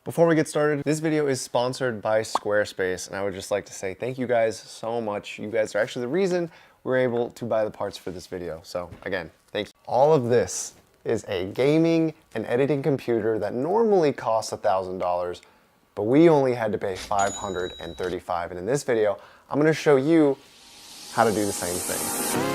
Before we get started, this video is sponsored by Squarespace, and I would just like to say thank you guys so much. You guys are actually the reason we're able to buy the parts for this video. So again, thank you. All of this is a gaming and editing computer that normally costs $1,000, but we only had to pay $535. And in this video, I'm gonna show you how to do the same thing.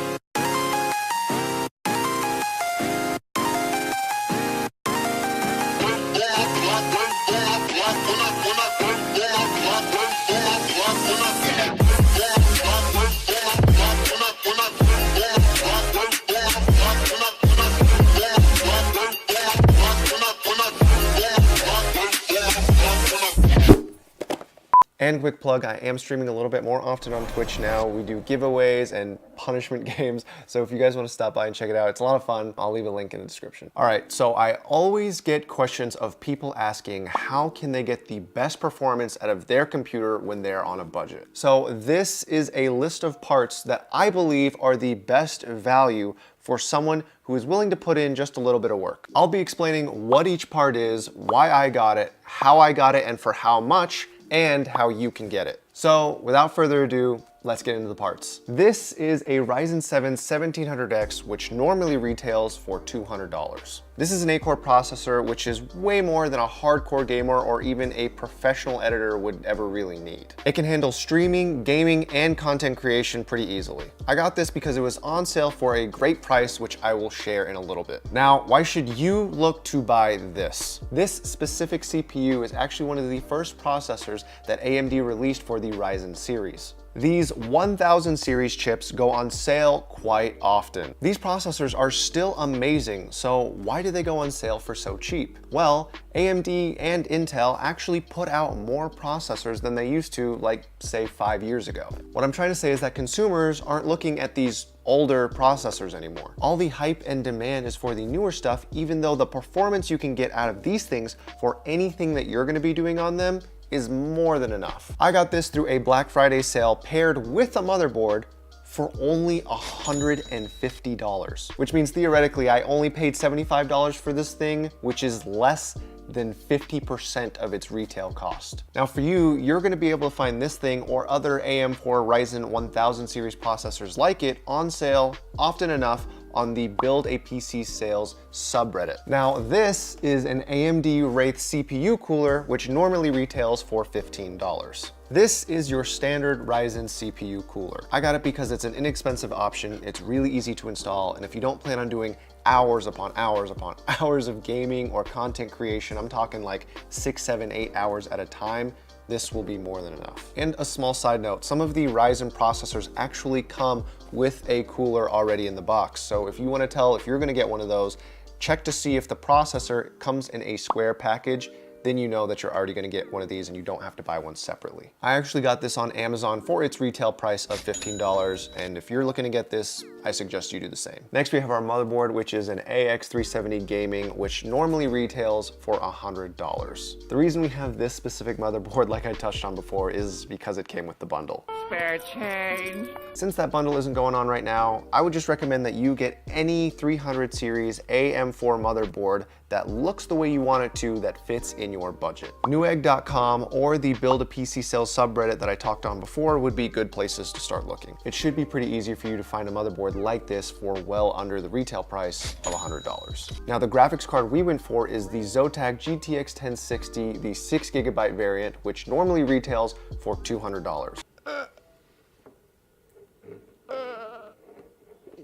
And quick plug, I am streaming a little bit more often on Twitch now. We do giveaways and punishment games. So if you guys want to stop by and check it out, it's a lot of fun. I'll leave a link in the description. All right, so I always get questions of people asking how can they get the best performance out of their computer when they're on a budget. So this is a list of parts that I believe are the best value for someone who is willing to put in just a little bit of work. I'll be explaining what each part is, why I got it, how I got it, and for how much, and how you can get it. So without further ado, let's get into the parts. This is a Ryzen 7 1700X, which normally retails for $200. This is an 8-core processor, which is way more than a hardcore gamer or even a professional editor would ever really need. It can handle streaming, gaming, and content creation pretty easily. I got this because it was on sale for a great price, which I will share in a little bit. Now, why should you look to buy this? This specific CPU is actually one of the first processors that AMD released for the Ryzen series. These 1000 series chips go on sale quite often. These processors are still amazing, so why do they go on sale for so cheap? Well, AMD and Intel actually put out more processors than they used to, like, say 5 years ago. What I'm trying to say is that consumers aren't looking at these older processors anymore. All the hype and demand is for the newer stuff, even though the performance you can get out of these things for anything that you're gonna be doing on them is more than enough. I got this through a Black Friday sale paired with a motherboard for only $150, which means theoretically I only paid $75 for this thing, which is less than 50% of its retail cost. Now for you, you're gonna be able to find this thing or other AM4 Ryzen 1000 series processors like it on sale often enough on the Build a PC Sales subreddit. Now this is an AMD Wraith CPU cooler, which normally retails for $15. This is your standard Ryzen CPU cooler. I got it because it's an inexpensive option, it's really easy to install, and if you don't plan on doing hours upon hours upon hours of gaming or content creation, I'm talking like 6, 7, 8 hours at a time, this will be more than enough. And a small side note, some of the Ryzen processors actually come with a cooler already in the box. So if you want to tell if you're going to get one of those, check to see if the processor comes in a square package, then you know that you're already gonna get one of these and you don't have to buy one separately. I actually got this on Amazon for its retail price of $15, and if you're looking to get this, I suggest you do the same. Next, we have our motherboard, which is an AX370 Gaming, which normally retails for $100. The reason we have this specific motherboard, like I touched on before, is because it came with the bundle. Spare change. Since that bundle isn't going on right now, I would just recommend that you get any 300 series AM4 motherboard that looks the way you want it to, that fits in your budget. Newegg.com or the Build a PC Sales subreddit that I talked on before would be good places to start looking. It should be pretty easy for you to find a motherboard like this for well under the retail price of $100. Now the graphics card we went for is the Zotac GTX 1060, the 6GB variant, which normally retails for $200.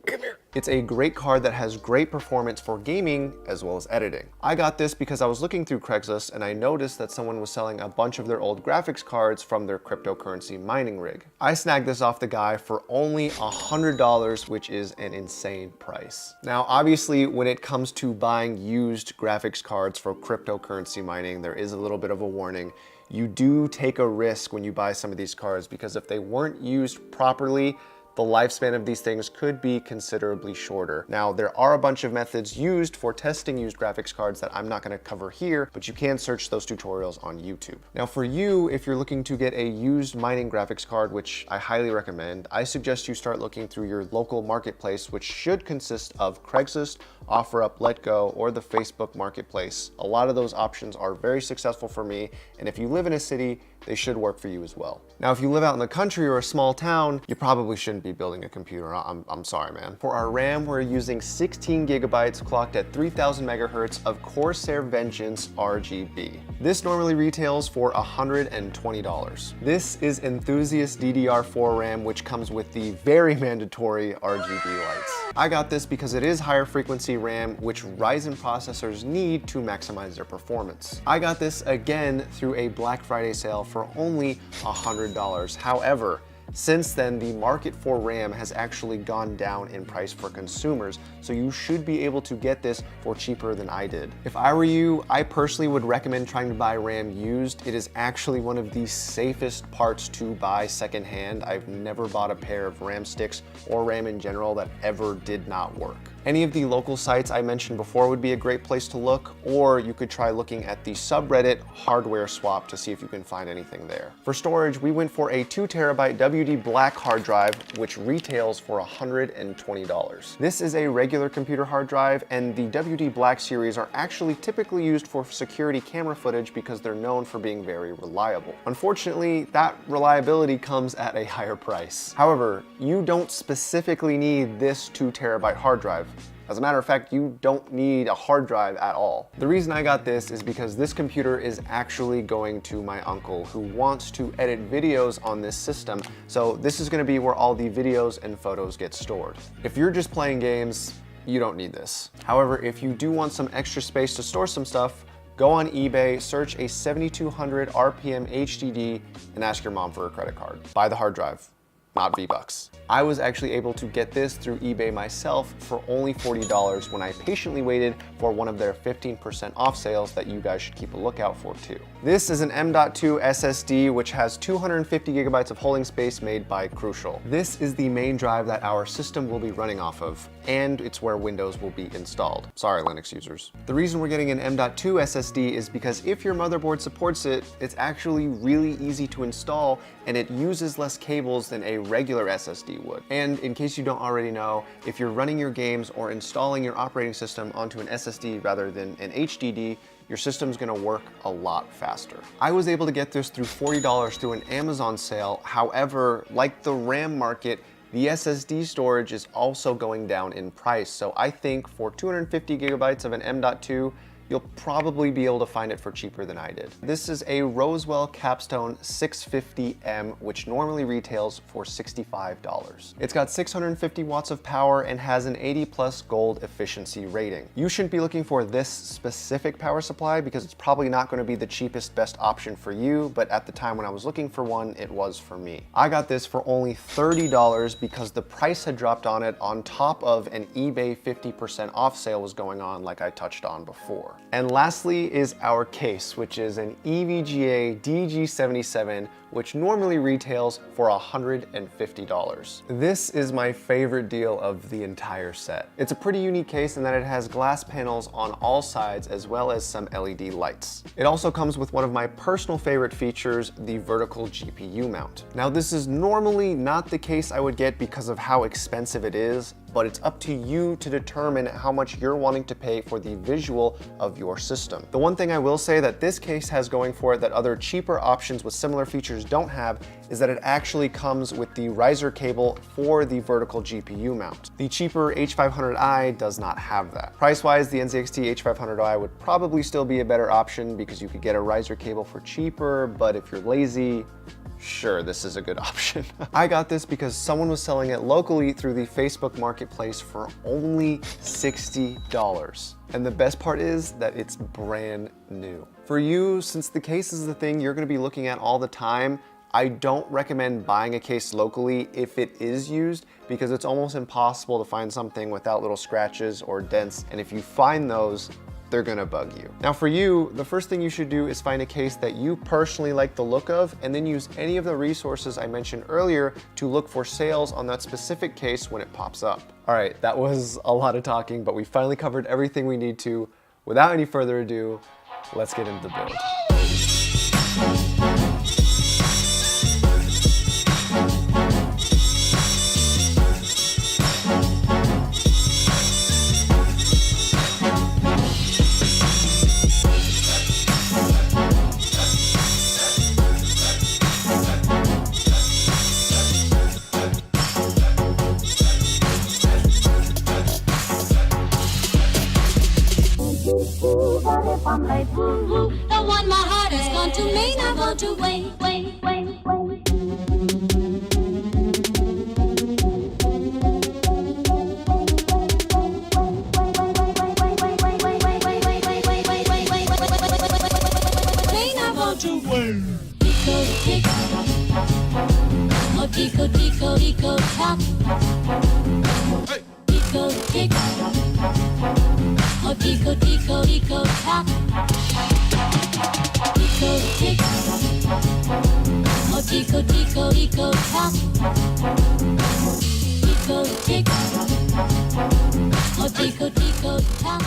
Come here. It's a great card that has great performance for gaming as well as editing. I got this because I was looking through Craigslist and I noticed that someone was selling a bunch of their old graphics cards from their cryptocurrency mining rig. I snagged this off the guy for only $100, which is an insane price. Now, obviously, when it comes to buying used graphics cards for cryptocurrency mining, there is a little bit of a warning. You do take a risk when you buy some of these cards because if they weren't used properly, the lifespan of these things could be considerably shorter. Now, there are a bunch of methods used for testing used graphics cards that I'm not gonna cover here, but you can search those tutorials on YouTube. Now for you, if you're looking to get a used mining graphics card, which I highly recommend, I suggest you start looking through your local marketplace, which should consist of Craigslist OfferUp, Letgo, or the Facebook Marketplace. A lot of those options are very successful for me, and if you live in a city, they should work for you as well. Now, if you live out in the country or a small town, you probably shouldn't be building a computer. I'm sorry, man. For our RAM, we're using 16 gigabytes clocked at 3000 megahertz of Corsair Vengeance RGB. This normally retails for $120. This is Enthusiast DDR4 RAM, which comes with the very mandatory RGB lights. I got this because it is higher frequency RAM, which Ryzen processors need to maximize their performance. I got this again through a Black Friday sale for only $100. However, since then, the market for RAM has actually gone down in price for consumers, so you should be able to get this for cheaper than I did. If I were you, I personally would recommend trying to buy RAM used. It is actually one of the safest parts to buy secondhand. I've never bought a pair of RAM sticks or RAM in general that ever did not work. Any of the local sites I mentioned before would be a great place to look, or you could try looking at the subreddit Hardware Swap to see if you can find anything there. For storage, we went for a 2 terabyte WD Black hard drive, which retails for $120. This is a regular computer hard drive, and the WD Black series are actually typically used for security camera footage because they're known for being very reliable. Unfortunately, that reliability comes at a higher price. However, you don't specifically need this 2 terabyte hard drive. As a matter of fact, you don't need a hard drive at all. The reason I got this is because this computer is actually going to my uncle who wants to edit videos on this system. So this is gonna be where all the videos and photos get stored. If you're just playing games, you don't need this. However, if you do want some extra space to store some stuff, go on eBay, search a 7200 RPM HDD, and ask your mom for a credit card. Buy the hard drive, not V-Bucks. I was actually able to get this through eBay myself for only $40 when I patiently waited for one of their 15% off sales that you guys should keep a lookout for too. This is an M.2 SSD, which has 250 gigabytes of holding space made by Crucial. This is the main drive that our system will be running off of, and it's where Windows will be installed. Sorry, Linux users. The reason we're getting an M.2 SSD is because if your motherboard supports it, it's actually really easy to install, and it uses less cables than a regular SSD would. And in case you don't already know, if you're running your games or installing your operating system onto an SSD rather than an HDD, your system's gonna work a lot faster. I was able to get this through $40 through an Amazon sale. However, like the RAM market, the SSD storage is also going down in price. So I think for 250 gigabytes of an M.2, you'll probably be able to find it for cheaper than I did. This is a Rosewell Capstone 650M, which normally retails for $65. It's got 650 watts of power and has an 80+ gold efficiency rating. You shouldn't be looking for this specific power supply because it's probably not going to be the cheapest best option for you, but at the time when I was looking for one, it was for me. I got this for only $30 because the price had dropped on it on top of an eBay 50% off sale was going on, like I touched on before. And lastly is our case, which is an EVGA DG77, which normally retails for $150. This is my favorite deal of the entire set. It's a pretty unique case in that it has glass panels on all sides as well as some LED lights. It also comes with one of my personal favorite features, the vertical GPU mount. Now, this is normally not the case I would get because of how expensive it is, but it's up to you to determine how much you're wanting to pay for the visual of your system. The one thing I will say that this case has going for it that other cheaper options with similar features don't have is that it actually comes with the riser cable for the vertical GPU mount. The cheaper H500i does not have that. Price-wise, the NZXT H500i would probably still be a better option because you could get a riser cable for cheaper, but if you're lazy, sure, this is a good option. I got this because someone was selling it locally through the Facebook Marketplace for only $60. And the best part is that it's brand new. For you, since the case is the thing you're gonna be looking at all the time, I don't recommend buying a case locally if it is used because it's almost impossible to find something without little scratches or dents. And if you find those, they're gonna bug you. Now for you, the first thing you should do is find a case that you personally like the look of and then use any of the resources I mentioned earlier to look for sales on that specific case when it pops up. All right, that was a lot of talking, but we finally covered everything we need to. Without any further ado, let's get into the build. The one my heart has gone to may not want to wait. Tico, tico, tico, tock. Tico, tick. Oh, tico, tico, tico, tock. Tico, tick. Oh, tico, tico, tico, tock. Tico, tick. Oh, tico, tico, tock.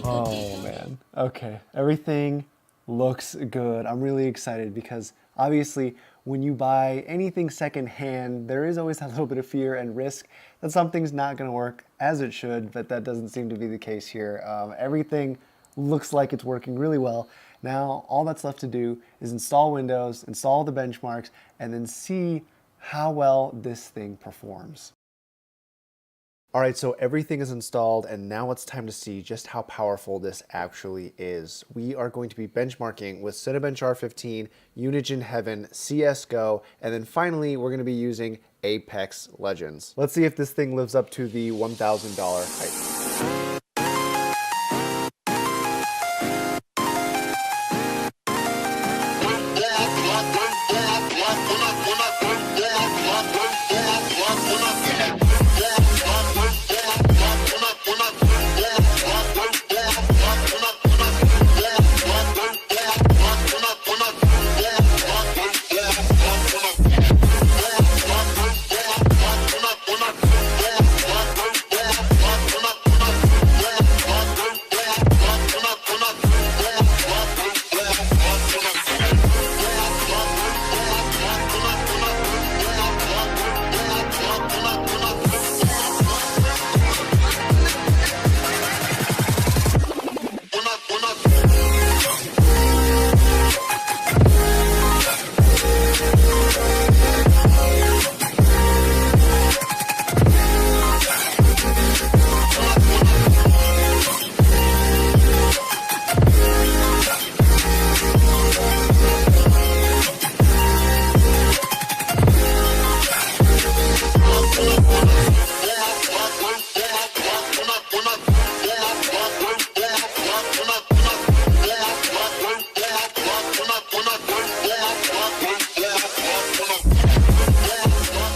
Oh man. Okay. Everything looks good. I'm really excited because obviously when you buy anything secondhand, there is always that little bit of fear and risk that something's not going to work as it should, but that doesn't seem to be the case here. Everything looks like it's working really well. Now, all that's left to do is install Windows, install the benchmarks, and then see how well this thing performs. All right, so everything is installed, and now it's time to see just how powerful this actually is. We are going to be benchmarking with Cinebench R15, Unigine Heaven, CSGO, and then finally we're going to be using Apex Legends. Let's see if this thing lives up to the $1,000 hype.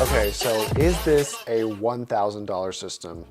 Okay, so is this a $1,000 system?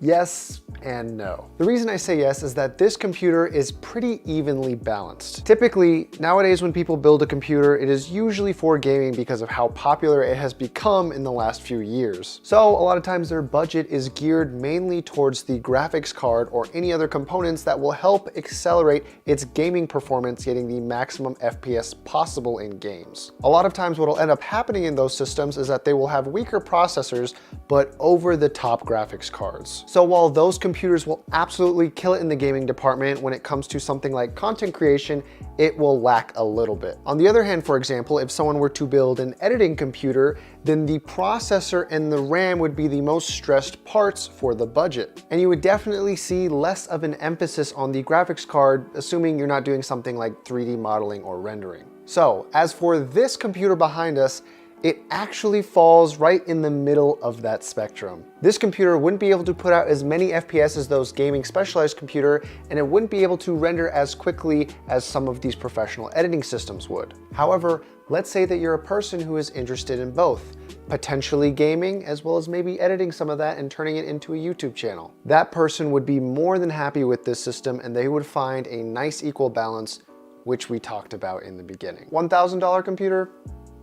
Yes and no. The reason I say yes is that this computer is pretty evenly balanced. Typically, nowadays when people build a computer, it is usually for gaming because of how popular it has become in the last few years. So a lot of times their budget is geared mainly towards the graphics card or any other components that will help accelerate its gaming performance, getting the maximum FPS possible in games. A lot of times what will end up happening in those systems is that they will have weaker processors, but over-the-top graphics cards. So while those computers will absolutely kill it in the gaming department, when it comes to something like content creation, it will lack a little bit. On the other hand, for example, if someone were to build an editing computer, then the processor and the RAM would be the most stressed parts for the budget. And you would definitely see less of an emphasis on the graphics card, assuming you're not doing something like 3D modeling or rendering. So as for this computer behind us, it actually falls right in the middle of that spectrum. This computer wouldn't be able to put out as many FPS as those gaming specialized computer, and it wouldn't be able to render as quickly as some of these professional editing systems would. However, let's say that you're a person who is interested in both, potentially gaming as well as maybe editing some of that and turning it into a YouTube channel. That person would be more than happy with this system, and they would find a nice equal balance, which we talked about in the beginning. $1,000 computer?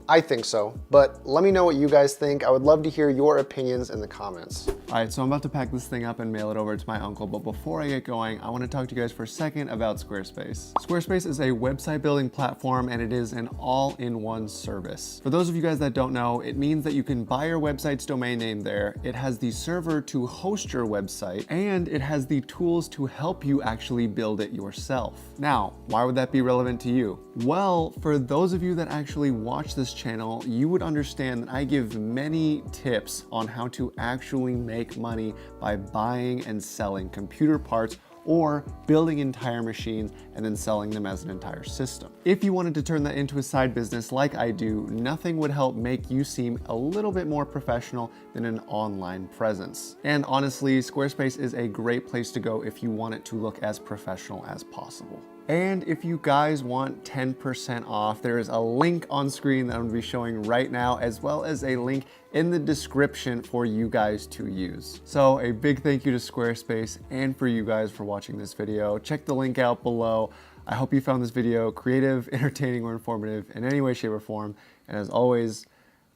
I think so, but let me know what you guys think. I would love to hear your opinions in the comments. All right, so I'm about to pack this thing up and mail it over to my uncle, but before I get going, I want to talk to you guys for a second about Squarespace. Squarespace is a website building platform, and it is an all-in-one service. For those of you guys that don't know, it means that you can buy your website's domain name there, it has the server to host your website, and it has the tools to help you actually build it yourself. Now, why would that be relevant to you? Well, for those of you that actually watch this channel, you would understand that I give many tips on how to actually make money by buying and selling computer parts or building entire machines and then selling them as an entire system. If you wanted to turn that into a side business like I do, nothing would help make you seem a little bit more professional than an online presence. And honestly, Squarespace is a great place to go if you want it to look as professional as possible. And if you guys want 10% off, there is a link on screen that I'm gonna be showing right now, as well as a link in the description for you guys to use. So a big thank you to Squarespace and for you guys for watching this video. Check the link out below. I hope you found this video creative, entertaining, or informative in any way, shape, or form. And as always,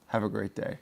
have a great day.